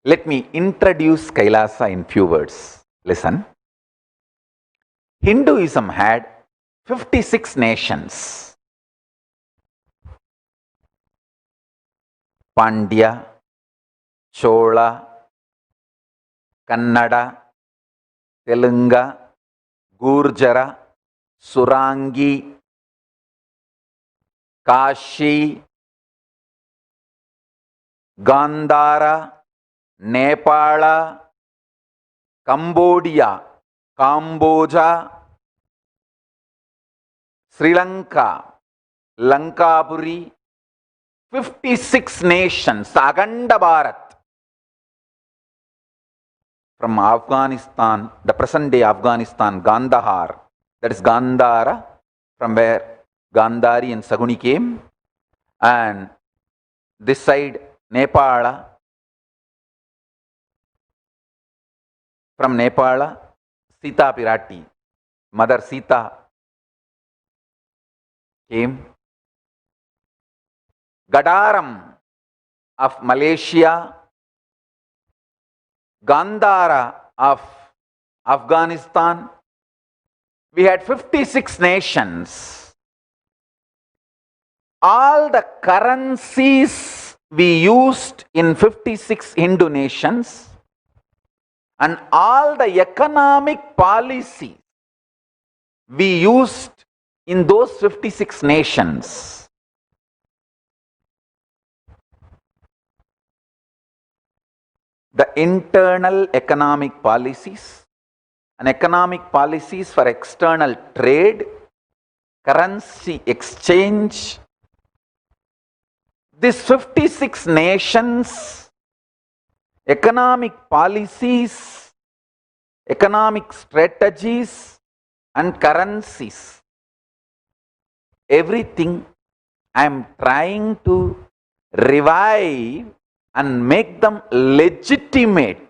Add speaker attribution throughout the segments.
Speaker 1: Let me introduce Kailasa in few words. Listen. Hinduism had 56 nations. Pandya, Chola, Kannada, Telunga, Gurjara, Surangi, Kashi, Gandhara, Nepal, Cambodia, Cambodia, Sri Lanka, Lankapuri, 56 nations, Aganda Bharat. From Afghanistan, the present day Afghanistan, Gandhar, that is Gandhara, from where Gandhari and Saguni came, and this side Nepal, from Nepal, Sita Pirati, Mother Sita came. Gadaram of Malaysia, Gandhara of Afghanistan. We had 56 nations. All the currencies we used in 56 Hindu nations and all the economic policies we used in those 56 nations the internal economic policies and economic policies for external trade, currency exchange. These 56 nations, economic policies, economic strategies and currencies, everything I am trying to revive and make them legitimate,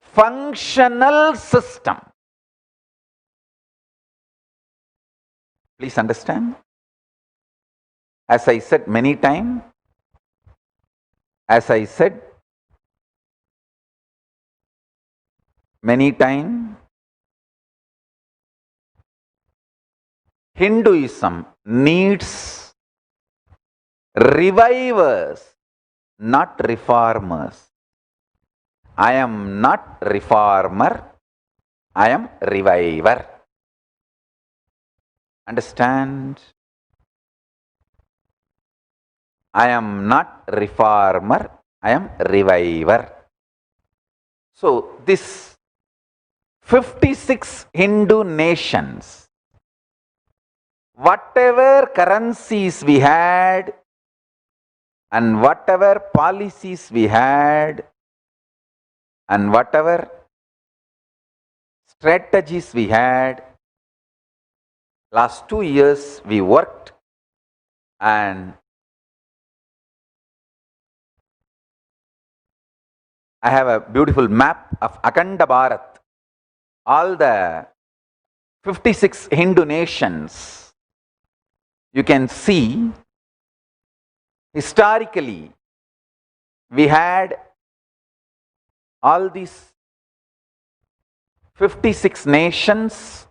Speaker 1: functional system. Please understand. As I said many times, Hinduism needs revivers, not reformers. I am not reformer, I am reviver. Understand? I am not reformer, I am reviver. So this 56 Hindu nations, whatever currencies we had and whatever policies we had and whatever strategies we had, last 2 years we worked and I have a beautiful map of Akhanda Bharat, all the 56 Hindu nations. You can see historically we had all these 56 nations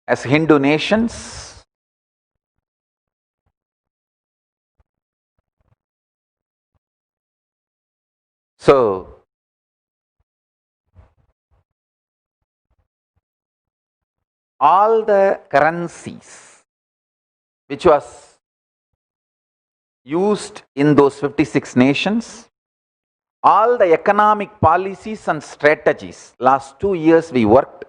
Speaker 1: as Hindu nations. So all the currencies which was used in those 56 nations, all the economic policies and strategies, last 2 years we worked,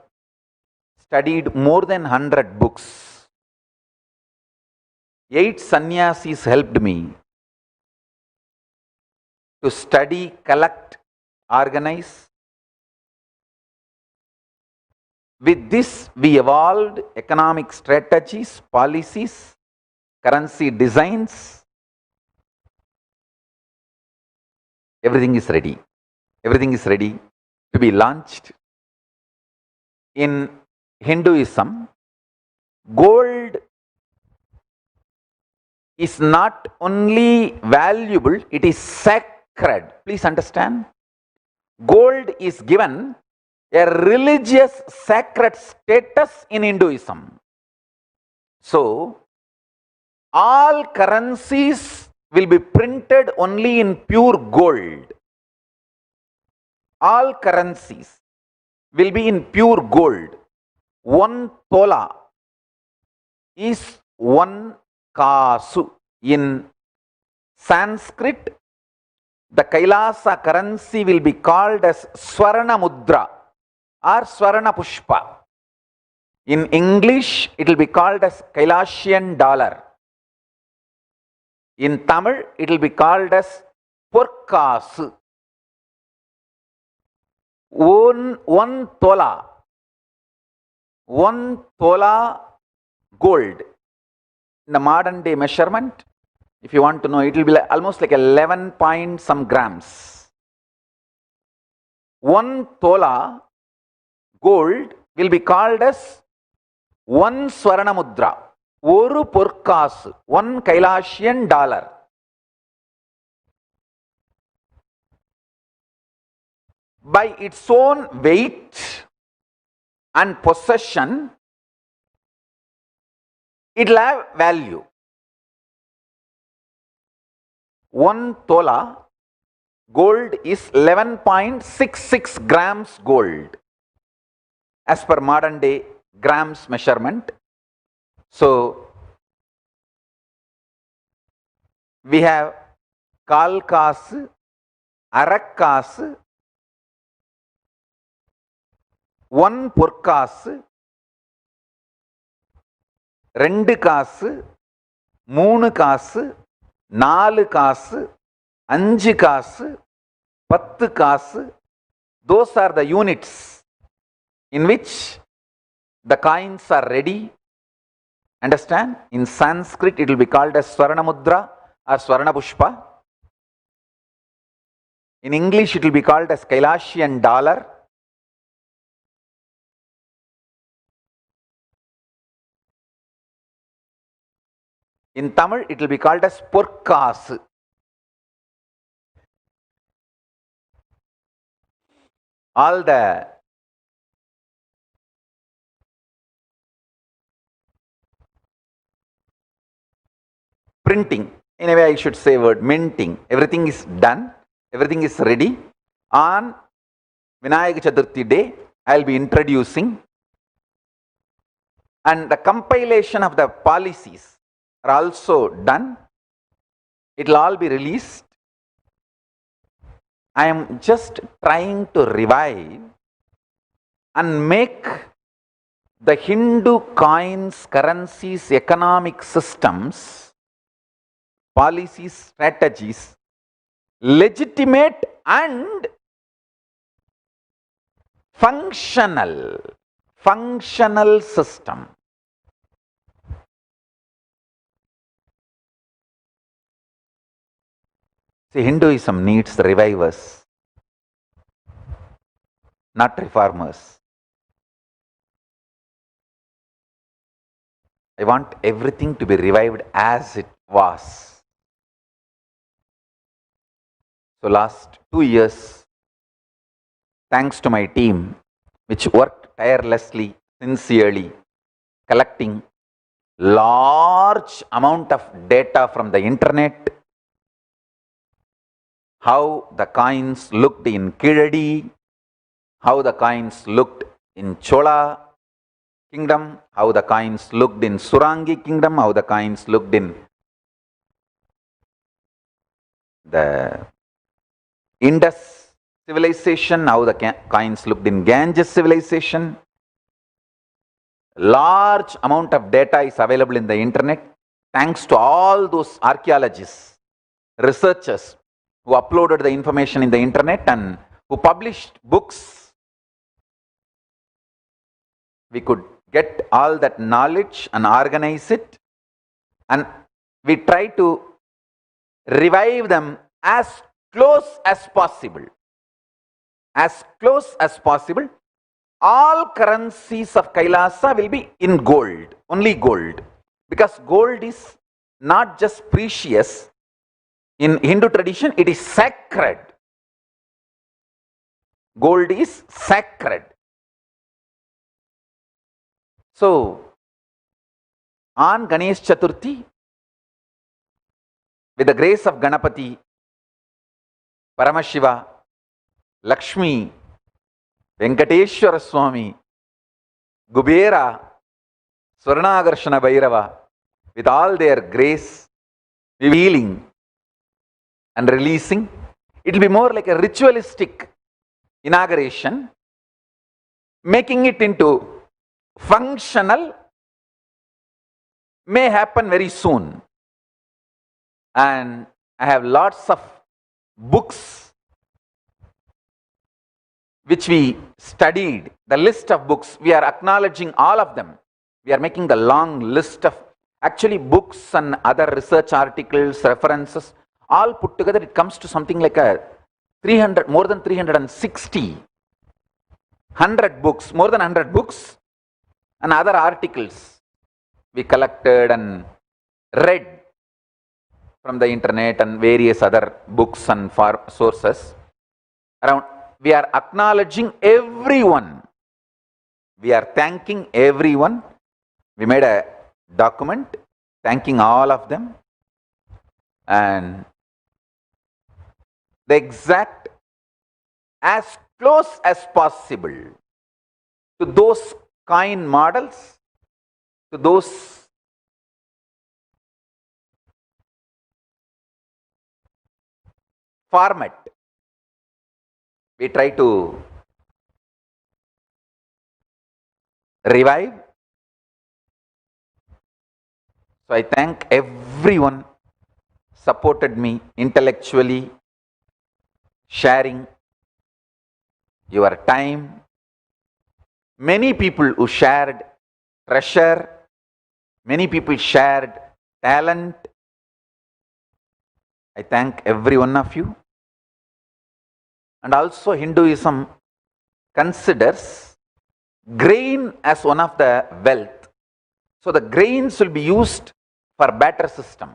Speaker 1: studied more than 100 books. 8 sannyasis helped me to study, collect, organize. With this, we evolved economic strategies, policies, currency designs. Everything is ready. Everything is ready to be launched. In Hinduism, gold is not only valuable, it is sacred. Please understand. Gold is given a religious sacred status in Hinduism. So, all currencies will be printed only in pure gold. All currencies will be in pure gold. 1 tola is 1 kasu. In Sanskrit, the Kailasa currency will be called as Swarna Mudra or Swarna Pushpa. In English, it will be called as Kailasian dollar. In Tamil, it will be called as Porkasu. 1 tola gold in the modern day measurement, if you want to know, it will be like almost like 11 point some grams. 1 tola gold will be called as 1 Swarna Mudra, 1 porkasu, 1 Kailasian dollar. By its own weight and possession, it will have value. 1 tola gold is 11.66 grams gold as per modern day grams measurement. So, we have Kal Kasu, Arak Kasu, 1 Porkasu, 2 காசு, 3 காசு, 4 காசு, 5 காசு, 10 காசு. Those are the units in which the coins are ready. Understand? In Sanskrit, it will be called as Swarna Mudra or Swarna Pushpa. In English, it will be called as Kailasian dollar. In Tamil, it will be called as Porkasu. All the printing, in a way I should say word minting, everything is done, everything is ready. On Vinayak Chaturthi day, I will be introducing, and the compilation of the policies are also done. It will all be released. I am just trying to revive and make the Hindu coins, currencies, economic systems, policies, strategies legitimate and functional system. See, Hinduism needs revivers, not reformers. I want everything to be revived as it was. So last 2 years, thanks to my team, which worked tirelessly, sincerely, collecting large amount of data from the internet, how the coins looked in Kiradi, how the coins looked in Chola kingdom, how the coins looked in Surangi kingdom, how the coins looked in the Indus civilization, how the coins looked in Ganges civilization. Large amount of data is available in the internet. Thanks to all those archaeologists, researchers who uploaded the information in the internet and who published books, we could get all that knowledge and organize it, and we try to revive them as close as possible. As close as possible. All currencies of Kailasa will be in gold, only gold, because gold is not just precious. In Hindu tradition, it is sacred. Gold is sacred. So, on Ganesh Chaturthi, with the grace of Ganapati, Paramashiva, Lakshmi, Venkateshwara Swami, Kubera, Swarnagarshana Bhairava, with all their grace, revealing and releasing, it will be more like a ritualistic inauguration, making it into functional may happen very soon. And I have lots of books which we studied, the list of books, we are acknowledging all of them. We are making the long list of actually books and other research articles, references, all put together, it comes to something like a 300, more than 360, 100 books, more than 100 books and other articles we collected and read from the internet and various other books and sources. Around, we are acknowledging everyone. We are thanking everyone. We made a document thanking all of them. And the exact, as close as possible to those coin models, to those format, we try to revive. So I thank everyone supported me intellectually, sharing your time. Many people who shared treasure, many people shared talent. I thank every one of you. And also Hinduism considers grain as one of the wealth. So the grains will be used for better system.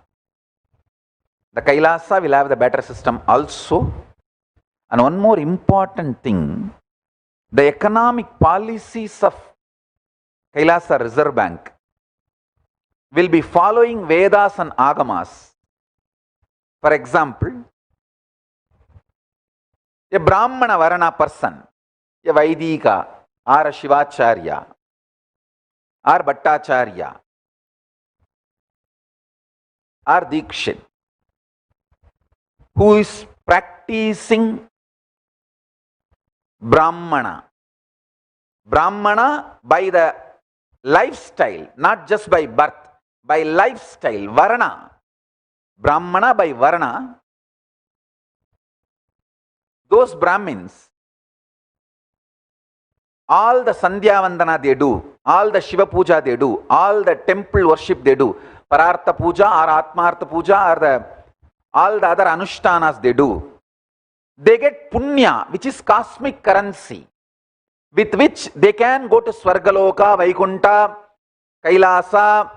Speaker 1: The Kailasa will have the better system also. And one more important thing, the economic policies of Kailasa Reserve Bank will be following Vedas and Agamas. For example, a Brahmana Varana person, a Vaidika, or a Shivacharya, or Bhattacharya, or Dikshit, who is practicing Brahmana. Brahmana by the lifestyle, not just by birth, by lifestyle, Varana. Brahmana by Varana, those Brahmins, all the Sandhya Vandana they do, all the Shiva Puja they do, all the temple worship they do, Parartha Puja or Atmartha Puja or all the other Anushtanas they do, they get Punya, which is cosmic currency, with which they can go to Swargaloka, Vaikunta, Kailasa,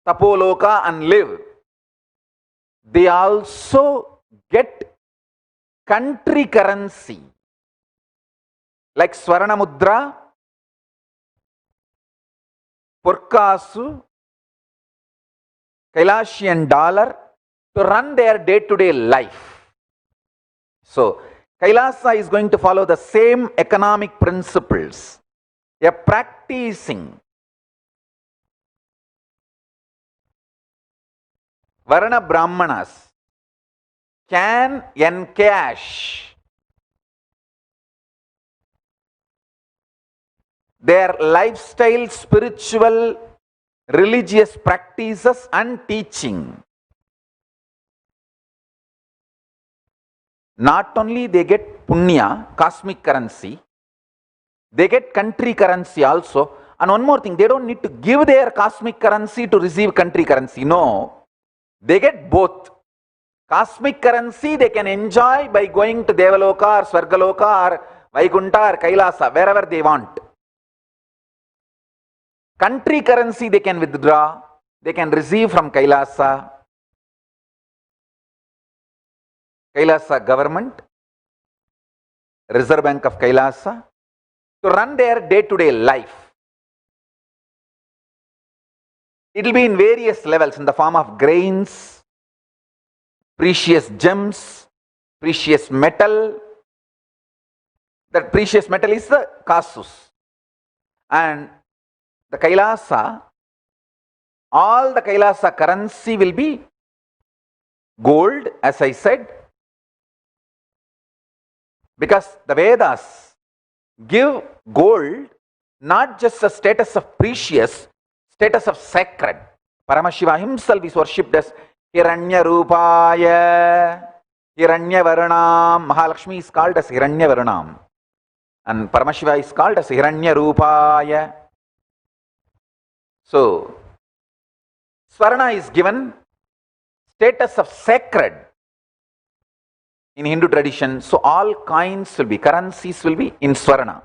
Speaker 1: Tapoloka and live. They also get country currency like Swarna Mudra, Purkasu, Kailashian dollar to run their day-to-day life. So, Kailasa is going to follow the same economic principles. They are practicing Varana Brahmanas can encash their lifestyle, spiritual, religious practices and teaching. Not only they get punya, cosmic currency, they get country currency also. And one more thing, they don't need to give their cosmic currency to receive country currency. No, they get both. Cosmic currency they can enjoy by going to Devaloka or Swargaloka or Vaikunta or Kailasa, wherever they want. Country currency they can withdraw They can receive from Kailasa government, Reserve Bank of Kailasa, to run their day-to-day life. It will be in various levels in the form of grains, precious gems, precious metal. That precious metal is the kasus. And the Kailasa, all the Kailasa currency will be gold, as I said, because the Vedas give gold not just a status of precious, status of sacred. Paramashiva himself is worshipped as Hiranya Rupaya, Hiranya Varanam. Mahalakshmi is called as Hiranya Varanam. And Paramashiva is called as Hiranya Rupaya. So, Swarna is given status of sacred in Hindu tradition. So, all coins will be, currencies will be in Swarna.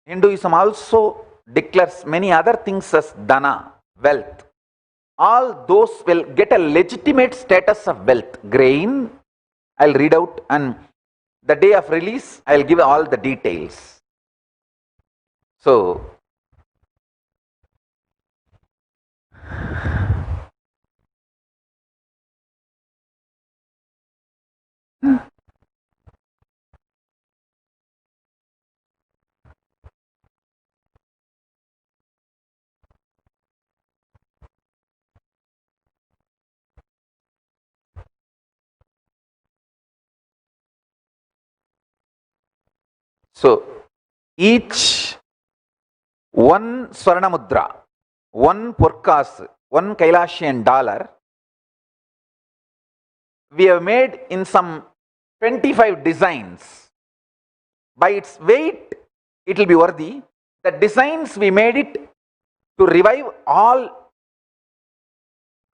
Speaker 1: Hinduism also declares many other things as Dana, wealth. All those will get a legitimate status of wealth. Grain, I'll read out, and the day of release, I'll give all the details. So, each one Swarna Mudra, one Purkas, one Kailashian dollar, we have made in some 25 designs. By its weight, it will be worthy. The designs we made it to revive all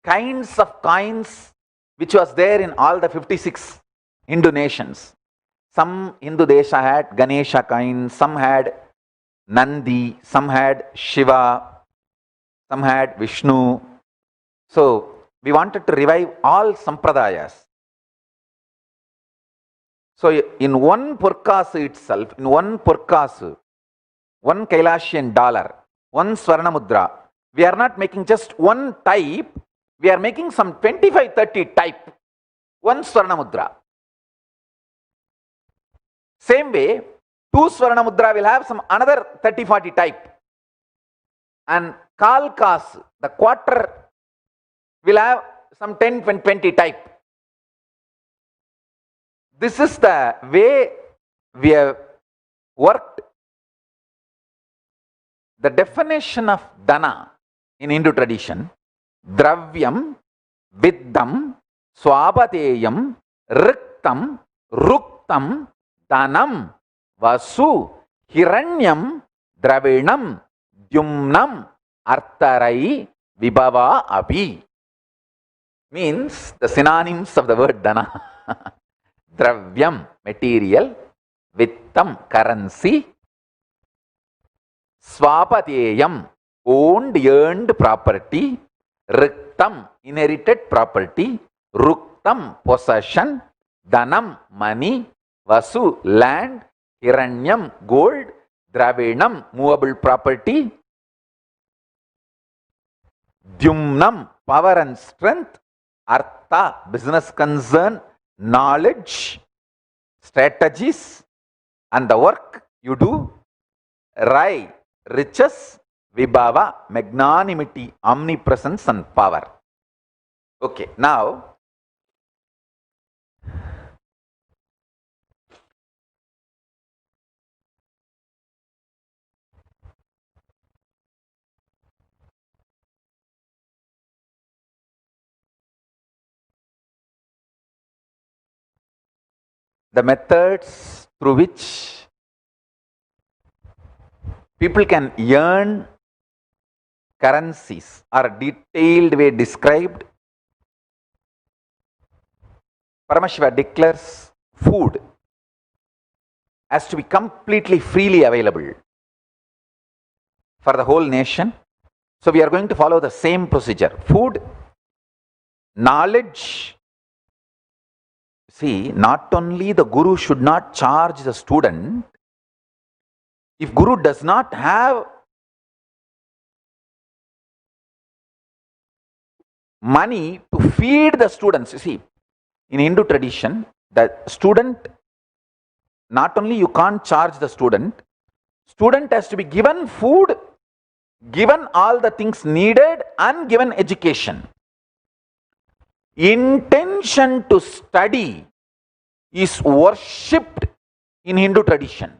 Speaker 1: kinds of coins which was there in all the 56 Hindu nations. Some Hindu Desha had Ganesha coins, some had Nandi, some had Shiva, some had Vishnu. So, we wanted to revive all sampradayas. So, in one Purkasu itself, in one Purkasu, one Kailashian dollar, one Swarna Mudra, we are not making just one type, we are making some 25-30 type, one Swarna Mudra. Same way, two Swarna Mudra will have some another 30-40 type. And Kalkas, the quarter, will have some 10-20 type. This is the way we have worked. The definition of Dana in Hindu tradition, Dravyam, Viddam, Swabadeyam, Riktam, Ruktam, Danam, Vasu, Hiranyam, Dravinam, Dyumnam, Artarai, Vibhava, Abhi. Means the synonyms of the word Dana. Dravyam, material, Vittam, currency, Swapadeyam, owned, earned property, Riktam, inherited property, Ruktam, possession, Danam, money, Vasu, land, Hiranyam, gold, Dravinam, movable property, Dyumnam, power and strength, Artha, business concern, knowledge, strategies, and the work you do, Rai, riches, Vibhava, magnanimity, omnipresence, and power. Okay, now, the methods through which people can earn currencies are detailed way described. Paramashiva declares food has to be completely freely available for the whole nation. So we are going to follow the same procedure. Food, knowledge. See, not only the guru should not charge the student, if guru does not have money to feed the students, you see, in Hindu tradition, the student, not only you can't charge the student has to be given food, given all the things needed, and given education. Intention to study is worshipped in Hindu tradition.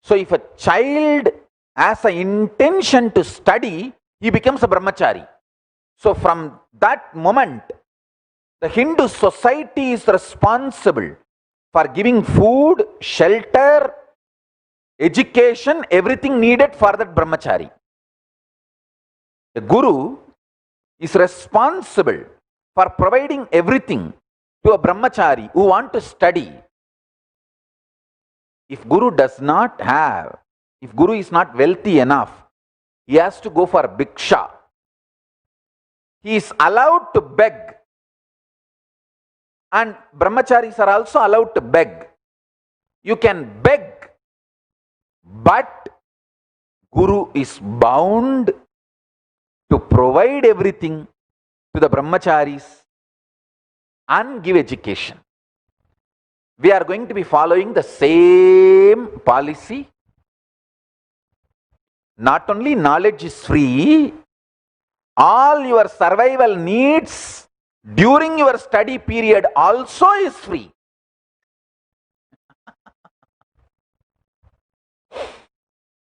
Speaker 1: So if a child has an intention to study, he becomes a brahmachari. So from that moment, the Hindu society is responsible for giving food, shelter, education, everything needed for that brahmachari. The guru is responsible for providing everything to a brahmachari who want to study. If guru does not have, if guru is not wealthy enough, he has to go for bhiksha. He is allowed to beg. And brahmacharis are also allowed to beg. You can beg, but guru is bound to provide everything to the brahmacharis and give education. We are going to be following the same policy. Not only knowledge is free, all your survival needs during your study period also is free.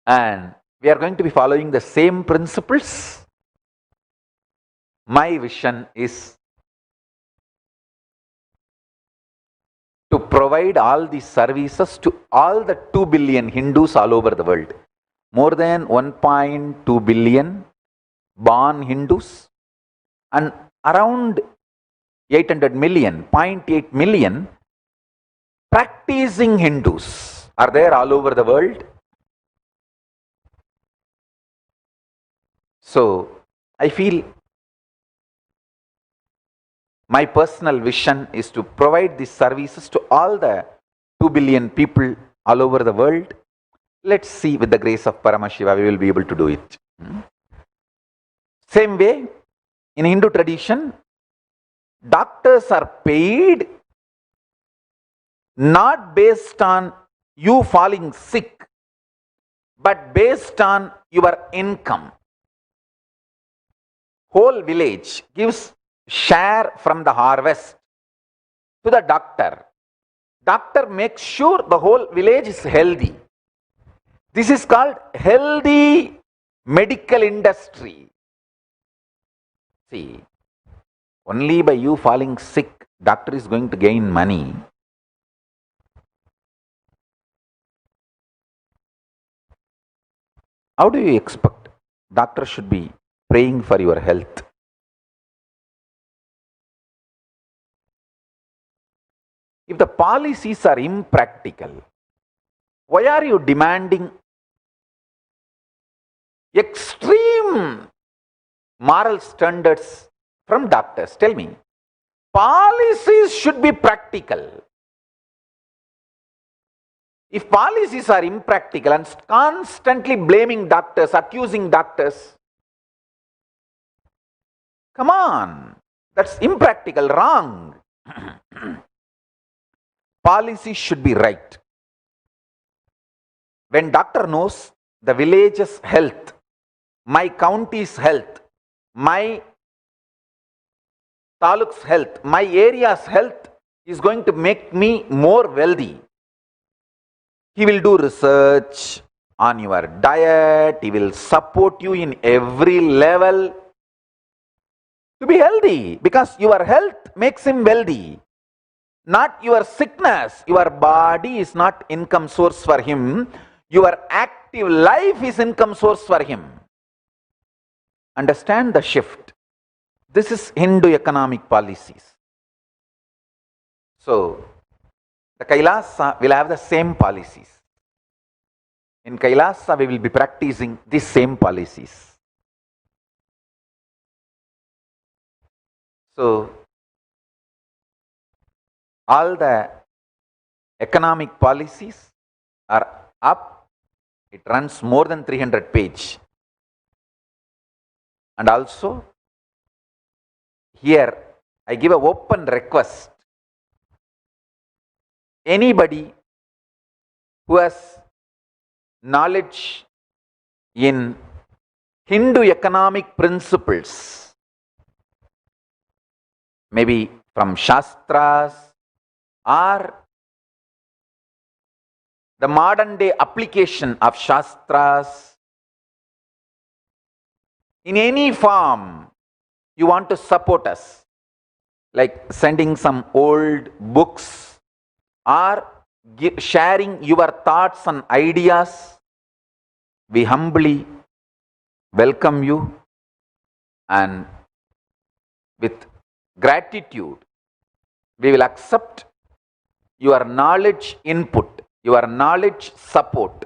Speaker 1: And we are going to be following the same principles. My vision is to provide all these services to all the 2 billion Hindus all over the world. More than 1.2 billion born Hindus and around 800 million, 0.8 million practicing Hindus are there all over the world. So I feel my personal vision is to provide these services to all the 2 billion people all over the world. Let's see, with the grace of Paramashiva, we will be able to do it. Same way, in Hindu tradition, doctors are paid not based on you falling sick, but based on your income. Whole village gives share from the harvest to the doctor. Doctor makes sure the whole village is healthy. This is called healthy medical industry. See, only by you falling sick, doctor is going to gain money. How do you expect doctor should be praying for your health? If the policies are impractical, why are you demanding extreme moral standards from doctors? Tell me. Policies should be practical. If policies are impractical and constantly blaming doctors, accusing doctors, come on, that's impractical, wrong. Policy should be right. When doctor knows the village's health, my county's health, my taluk's health, my area's health is going to make me more wealthy, he will do research on your diet, he will support you in every level to be healthy, because your health makes him wealthy. Not your sickness. Your body is not income source for him. Your active life is income source for him. Understand the shift. This is Hindu economic policies. So, the Kailasa will have the same policies. In Kailasa, we will be practicing these same policies. So, all the economic policies are up. It runs more than 300 pages. And also, here I give an open request. Anybody who has knowledge in Hindu economic principles, maybe from Shastras or the modern day application of Shastras, in any form you want to support us, like sending some old books or sharing your thoughts and ideas, we humbly welcome you, and with gratitude we will accept your knowledge input, your knowledge support.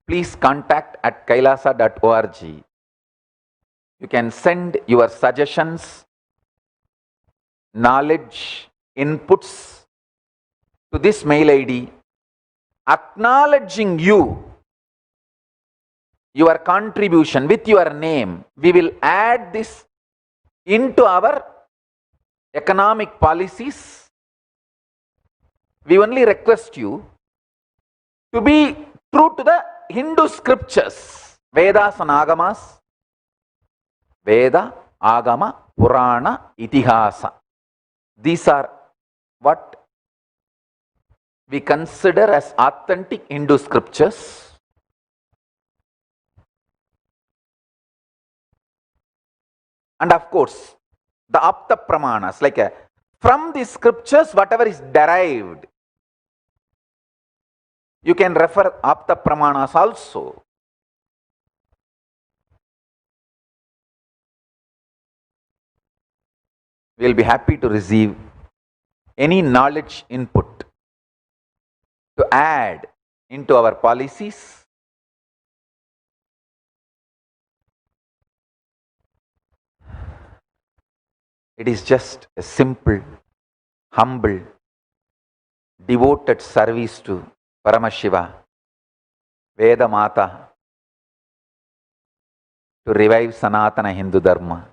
Speaker 1: Please contact at kailasa.org. You can send your suggestions, knowledge inputs to this mail ID, acknowledging your contribution with your name. We will add this into our economic policies. We only request you to be true to the Hindu scriptures, Vedas and Agamas, Veda, Agama, Purana, Itihasa. These are what we consider as authentic Hindu scriptures. And of course, the Apta Pramanas, like from the scriptures, whatever is derived, you can refer Apta Pramanas also. We will be happy to receive any knowledge input to add into our policies. It is just a simple, humble, devoted service to Paramashiva, Veda Mata, to revive Sanatana Hindu Dharma.